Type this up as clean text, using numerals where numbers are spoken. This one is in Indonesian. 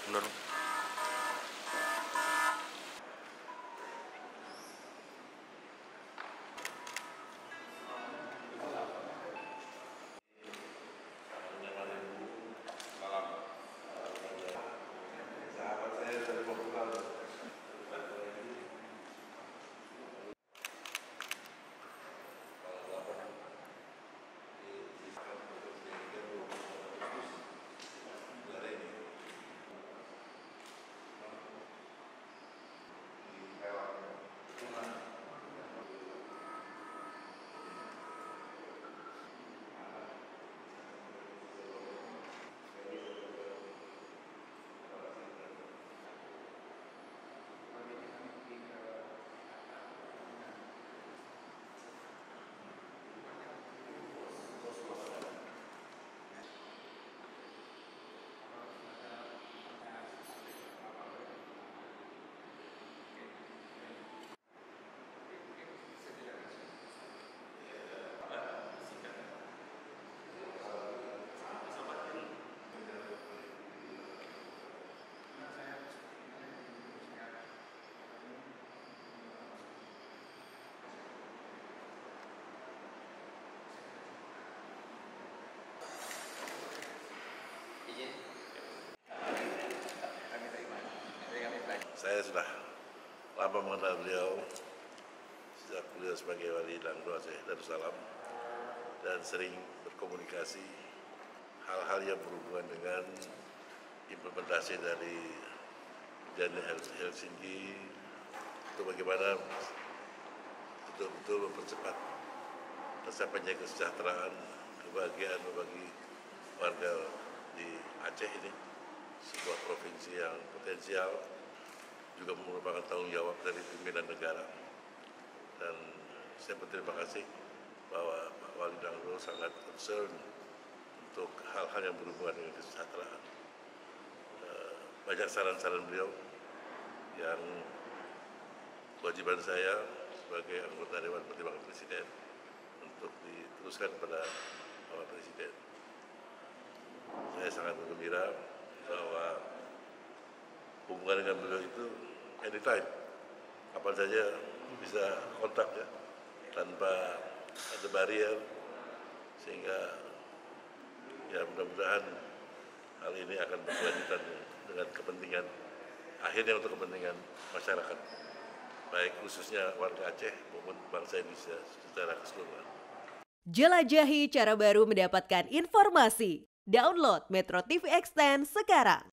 Menurut saya sudah lama mengenal beliau sejak beliau sebagai wali Langdo Aceh Darussalam dan sering berkomunikasi hal-hal yang berhubungan dengan implementasi dari perjanjian Helsinki untuk bagaimana betul-betul mempercepat tercapainya kesejahteraan, kebahagiaan bagi warga di Aceh ini, sebuah provinsi yang potensial, juga merupakan tanggung jawab dari pimpinan negara. Dan saya berterima kasih bahwa Pak Wali Langdo sangat concern untuk hal-hal yang berhubungan dengan kesejahteraan. Banyak saran-saran beliau yang kewajiban saya sebagai anggota Dewan Pertimbangan Presiden untuk diteruskan kepada Bapak Presiden. Saya sangat bergembira bahwa hubungan dengan beliau itu anytime, kapan saja bisa kontak ya, tanpa ada barrier, sehingga ya mudah-mudahan hal ini akan berkelanjutan dengan kepentingan, akhirnya untuk kepentingan masyarakat, baik khususnya warga Aceh maupun bangsa Indonesia secara keseluruhan. Jelajahi cara baru mendapatkan informasi. Download Metro TV Extend sekarang.